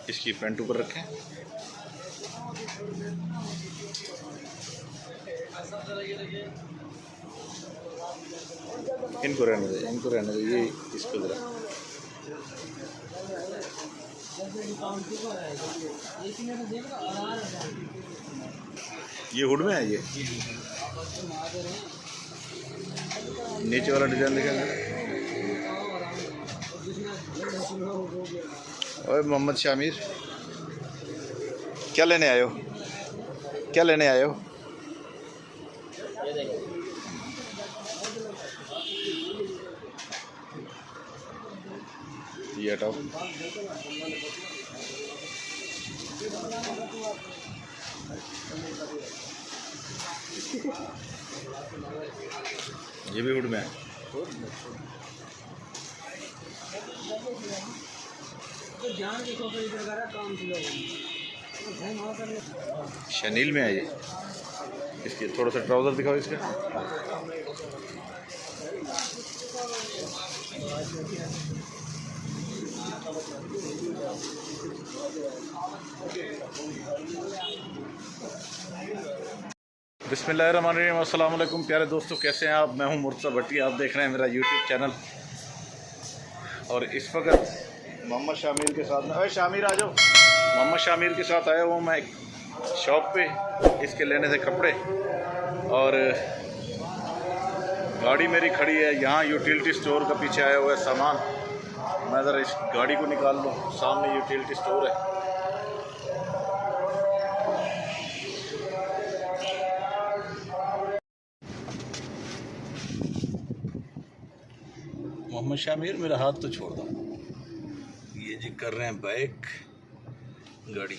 इसकी फ्रंट ऊपर रखें। इनको रहने दे, इनको रहने दे, ये इसको जरा। ये हुड में है, ये नीचे वाला डिजाइन दिखाएंगे। ओए मोहम्मद शामिर, क्या लेने आए हो? क्या लेने आए हो? ये हटाओ। ये भी हुड में है। शनील में है ये। इसके थोड़ा सा ट्राउज़र दिखाओ इसका। बिस्मिल्लाहिर्रहमानिर्रहीम। अस्सलाम वालेकुम प्यारे दोस्तों, कैसे हैं आप? मैं हूं मुर्तज़ा भट्टी, आप देख रहे हैं मेरा यूट्यूब चैनल। और इस वक्त मोहम्मद शामिर के साथ, अरे शामिर आ जाओ। मोहम्मद शामिर के साथ आया हूँ मैं एक शॉप पे, इसके लेने से कपड़े। और गाड़ी मेरी खड़ी है यहाँ यूटिलिटी स्टोर का पीछे आया हुआ है सामान। मैं ज़रा इस गाड़ी को निकाल लूँ, सामने यूटिलिटी स्टोर है। मोहम्मद शामिर, मेरा हाथ तो छोड़ दो। ये जी कर रहे हैं बाइक गाड़ी।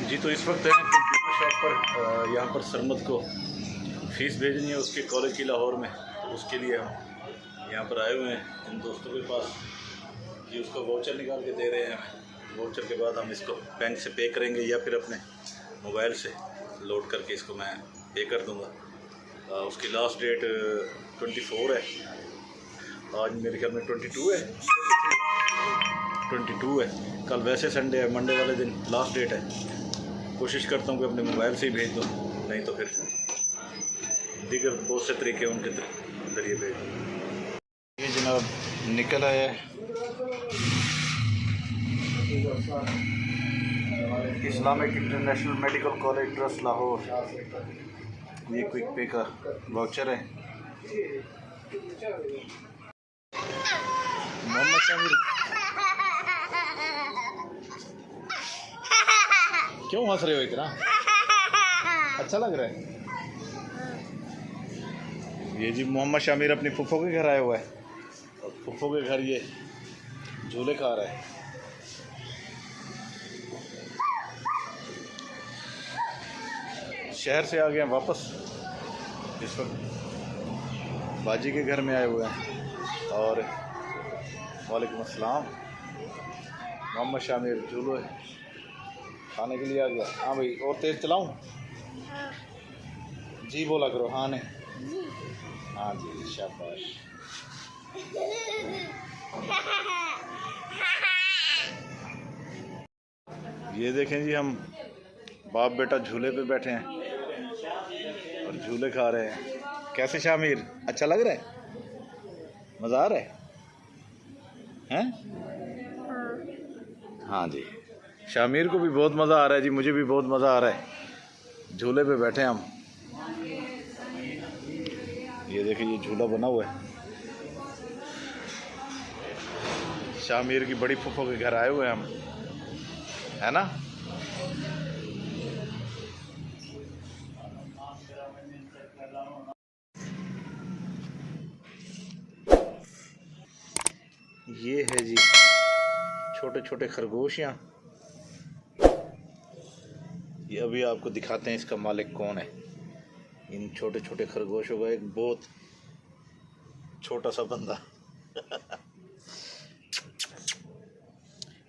जी तो इस वक्त है कंप्यूटर शॉप पर। यहाँ पर सरमद को फ़ीस भेजनी है उसके कॉलेज की लाहौर में, तो उसके लिए हम यहाँ पर आए हुए हैं इन दोस्तों के पास। ये उसका वाउचर निकाल के दे रहे हैं। वाउचर के बाद हम इसको बैंक से पे करेंगे या फिर अपने मोबाइल से लोड करके इसको मैं पे कर दूँगा। उसकी लास्ट डेट 24 है। आज मेरे ख्याल में 22 है। 22 है। कल वैसे संडे है, मंडे वाले दिन लास्ट डेट है। कोशिश करता हूँ कि अपने मोबाइल से ही भेज दूँ, नहीं तो फिर दीगर बहुत से तरीके उनके ज़रिए भेज दूँ। ये जनाब निकल आया है Islamic international medical college trust Lahore. ये क्विक पे का वाउचर है। मोहम्मद शामिर, क्यों हंस रहे हो इतना? अच्छा लग रहा है? ये जी मोहम्मद शामिर अपनी फुफ्फो के घर आया हुआ है। और फुफ्फो के घर ये झूले खा रहा है। शहर से आ गए वापस, इस वक्त बाजी के घर में आए हुए हैं। और वालेकुम अस्सलाम। मोहम्मद शामिर झूलो खाने के लिए आ गया। हाँ भाई, और तेज़ चलाऊं? जी बोला करो। हाँ ने, हाँ जी, शाबाश। ये देखें जी, हम बाप बेटा झूले पे बैठे हैं और झूले खा रहे हैं। कैसे शामिर, अच्छा लग रहा है? मज़ा आ रहा है? हैं? हाँ जी, शामिर को भी बहुत मज़ा आ रहा है जी, मुझे भी बहुत मज़ा आ रहा है। झूले पे बैठे हैं हम। ये देखिए, ये झूला बना हुआ है। शामिर की बड़ी फूफो के घर आए हुए हैं हम, है ना। ये है जी छोटे छोटे खरगोश यहाँ। ये अभी आपको दिखाते हैं इसका मालिक कौन है। इन छोटे छोटे खरगोशों का एक बहुत छोटा सा बंदा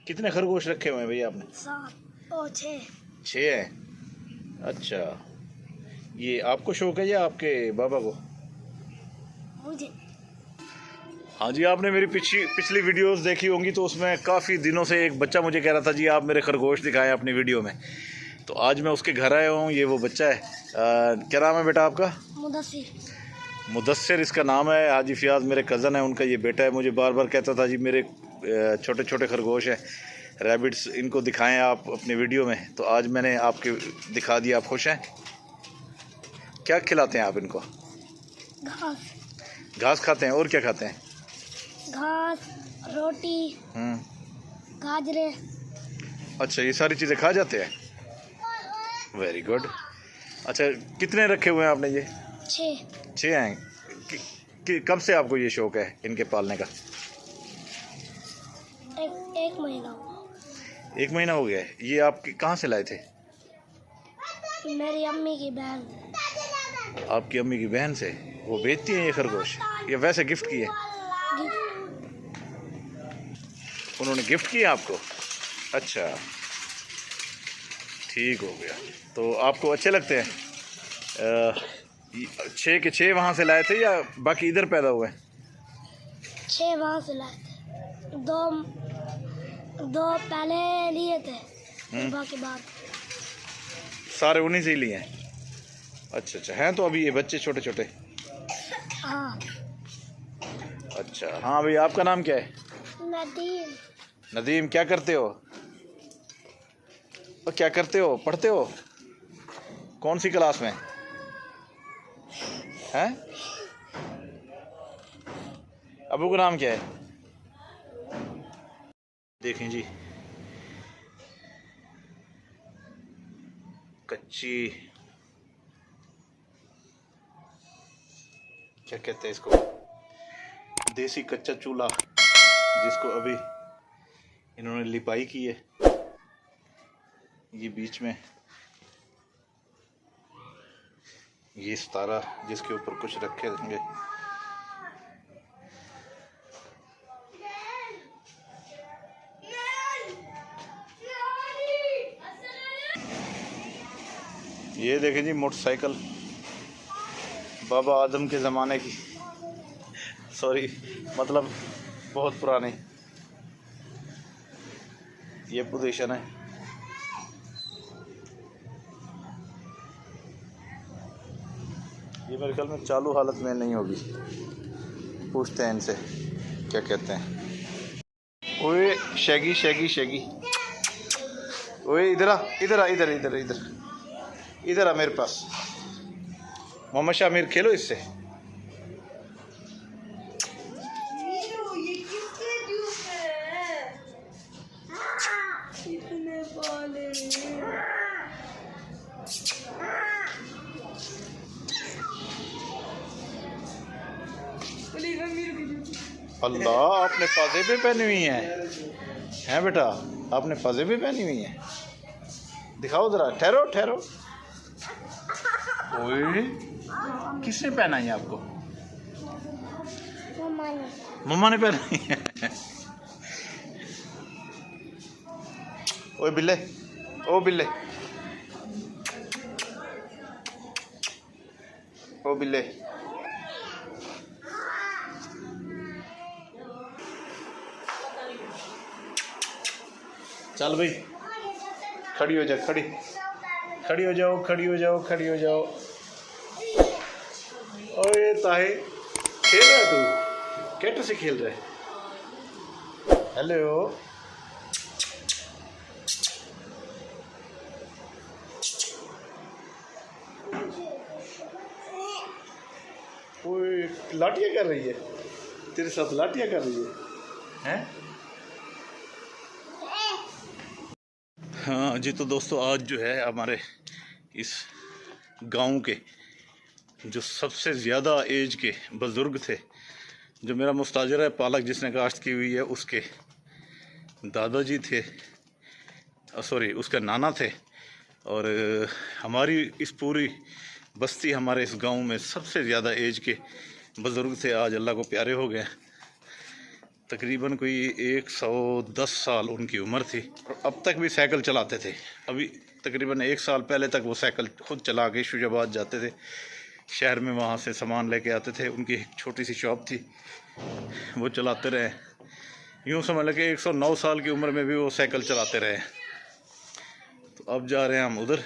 कितने खरगोश रखे हुए हैं भैया आपने? 7 और 6। 6 हैं। अच्छा, ये आपको शौक है या आपके बाबा को? मुझे। हाँ जी, आपने मेरी पिछली वीडियोस देखी होंगी तो उसमें काफ़ी दिनों से एक बच्चा मुझे कह रहा था जी आप मेरे खरगोश दिखाएं अपनी वीडियो में। तो आज मैं उसके घर आया हूँ। ये वो बच्चा है। क्या नाम है बेटा आपका? मुदस्सिर इसका नाम है। हाजी फियाज मेरे कज़न है, उनका ये बेटा है। मुझे बार बार कहता था जी मेरे छोटे छोटे खरगोश हैं, रैबिट्स, इनको दिखाएं आप अपनी वीडियो में। तो आज मैंने आपके दिखा दिया। आप खुश हैं? क्या खिलाते हैं आप इनको? घास। घास खाते हैं। और क्या खाते हैं? घास, रोटी, गाजरे। अच्छा, ये सारी चीज़ें खा जाते हैं। Very good. अच्छा, कितने रखे हुए हैं आपने ये? 6 हैं। कब से आपको ये शौक़ है इनके पालने का? एक महीना हुआ। 1 महीना हो गया है। ये आप कहाँ से लाए थे? मेरी अम्मी की बहन। आपकी अम्मी की बहन से? वो बेचती हैं ये खरगोश या वैसे गिफ्ट किए? उन्होंने गिफ्ट किया आपको? अच्छा, ठीक हो गया। तो आपको अच्छे लगते हैं? 6 के 6 वहाँ से लाए थे या बाकी इधर पैदा हुए? 6 वहाँ से लाए थे। दो पहले लिए थे, बाकी बाद सारे उन्हीं से ही लिए हैं। अच्छा अच्छा, हैं तो अभी ये बच्चे छोटे छोटे? हाँ। अच्छा, हाँ भाई, आपका नाम क्या है? नदीम। नदीम, क्या करते हो? और क्या करते हो? पढ़ते हो? कौन सी क्लास में हैं? अबू का नाम क्या है? देखें जी, कच्ची, क्या कहते हैं इसको, देसी कच्चा चूल्हा, जिसको अभी इन्होंने लिपाई की है। ये बीच में ये सितारा जिसके ऊपर कुछ रखे होंगे। ये देखें जी मोटरसाइकिल, बाबा आदम के ज़माने की, सॉरी मतलब बहुत पुरानी। ये पोजीशन है। ये मेरे ख्याल में चालू हालत में नहीं होगी। पूछते हैं इनसे क्या कहते हैं। ओए शैगी शैगी शैगी, ओए इधर आ, इधर आ, इधर इधर इधर इधर आ मेरे पास। मोहम्मद शामिर, खेलो इससे। अल्लाह, आपने पाजेबे पहनी हुई हैं बेटा? आपने पाजेबे पहनी हुई हैं? दिखाओ ज़रा। ठहरो ठहरो। ओए, किसने पहना है आपको? मम्मा ने पहनाई है। ओए बिल्ले, ओ बिल्ले, ओ बिल्ले। चल भाई, खड़ी हो जा, खड़ी हो जाओ, खड़ी हो जाओ, खड़ी हो जाओ। ओए ताहे, खेल रहा है तू? कैटर से खेल रहा है? हेलो, ओए लाठियाँ कर रही है तेरे साथ? लाठियाँ कर रही है हैं? हाँ जी, तो दोस्तों आज जो है हमारे इस गांव के जो सबसे ज़्यादा एज के बुज़ुर्ग थे, जो मेरा मुस्ताजर है पालक जिसने काश्त की हुई है, उसके दादाजी थे, सॉरी उसके नाना थे। और हमारी इस पूरी बस्ती, हमारे इस गांव में सबसे ज़्यादा एज के बुज़ुर्ग थे, आज अल्लाह को प्यारे हो गए। तकरीबन कोई 110 साल उनकी उम्र थी और अब तक भी साइकिल चलाते थे। अभी तकरीबन 1 साल पहले तक वो साइकिल खुद चला के शुजाबाद जाते थे, शहर में वहाँ से सामान लेके आते थे। उनकी एक छोटी सी शॉप थी, वो चलाते रहे। यूँ समझ लें कि 109 साल की उम्र में भी वो साइकिल चलाते रहे। तो अब जा रहे हैं हम उधर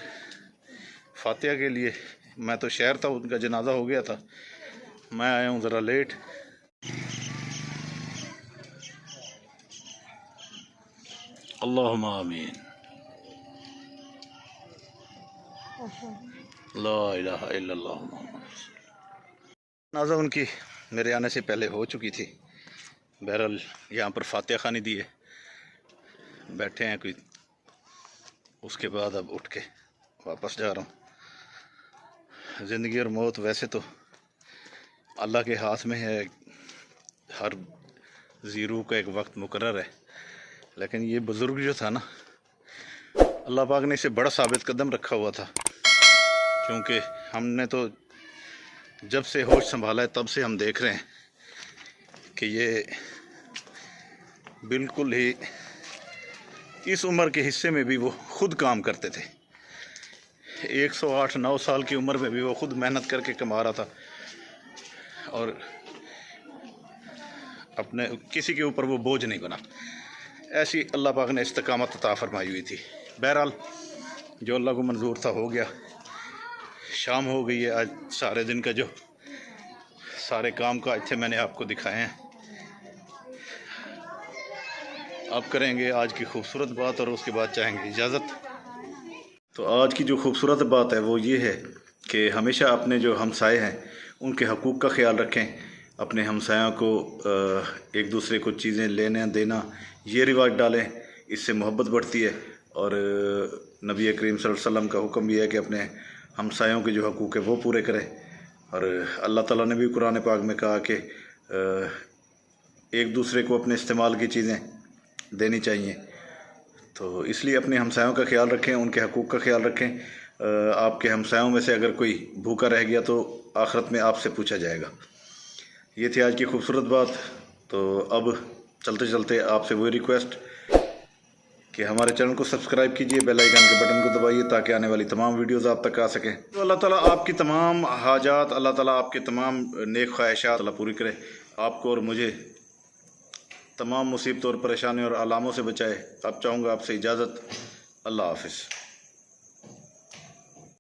फातिहा के लिए। मैं तो शहर था, उनका जनाजा हो गया था, मैं आया हूँ ज़रा लेट। अल्लाहुम्मा आमीन। ला इलाहा इल्लल्लाह। जनाजा उनकी मेरे आने से पहले हो चुकी थी। बहरहाल यहाँ पर फातिहा खानी दी है, बैठे हैं कोई, उसके बाद अब उठ के वापस जा रहा हूँ। ज़िंदगी और मौत वैसे तो अल्लाह के हाथ में है, हर ज़ीरू का एक वक्त मुकर्रर है, लेकिन ये बुज़ुर्ग जो था ना, अल्लाह पाक ने इसे बड़ा साबित कदम रखा हुआ था। क्योंकि हमने तो जब से होश संभाला है तब से हम देख रहे हैं कि ये बिल्कुल ही इस उम्र के हिस्से में भी वो खुद काम करते थे। 108-9 साल की उम्र में भी वो खुद मेहनत करके कमा रहा था और अपने किसी के ऊपर वो बोझ नहीं बना। ऐसी अल्लाह पाक ने इस्तकामत अता फरमाई हुई थी। बहरहाल जो अल्लाह को मंजूर था हो गया। शाम हो गई है। आज सारे दिन का जो सारे काम काज थे मैंने आपको दिखाए हैं। अब करेंगे आज की खूबसूरत बात और उसके बाद चाहेंगे इजाज़त। तो आज की जो खूबसूरत बात है वो ये है कि हमेशा अपने जो हमसाए हैं उनके हकूक़ का ख्याल रखें। अपने हमसायों को एक दूसरे को चीज़ें लेने देना, ये रिवाज डालें, इससे मोहब्बत बढ़ती है। और नबी करीम सल्लल्लाहु अलैहि वसल्लम का हुक्म भी है कि अपने हमसायों के जो हकूक़ है वो पूरे करें। और अल्लाह ताला ने भी कुरान पाक में कहा कि एक दूसरे को अपने इस्तेमाल की चीज़ें देनी चाहिए। तो इसलिए अपने हमसायों का ख्याल रखें, उनके हकूक़ का ख्याल रखें। आपके हमसायों में से अगर कोई भूखा रह गया तो आखिरत में आपसे पूछा जाएगा। ये थी आज की खूबसूरत बात। तो अब चलते चलते आपसे वही रिक्वेस्ट कि हमारे चैनल को सब्सक्राइब कीजिए, बेल आइकन के बटन को दबाइए ताकि आने वाली तमाम वीडियोस आप तक आ सकें। तो अल्लाह ताला आपकी तमाम हाजात, अल्लाह ताला आपके तमाम नेक ख्वाहिशात अल्लाह पूरी करे। आपको और मुझे तमाम मुसीबतों और परेशानियों और आलामों से बचाए। अब चाहूँगा आपसे इजाज़त। अल्लाह हाफ़िज़।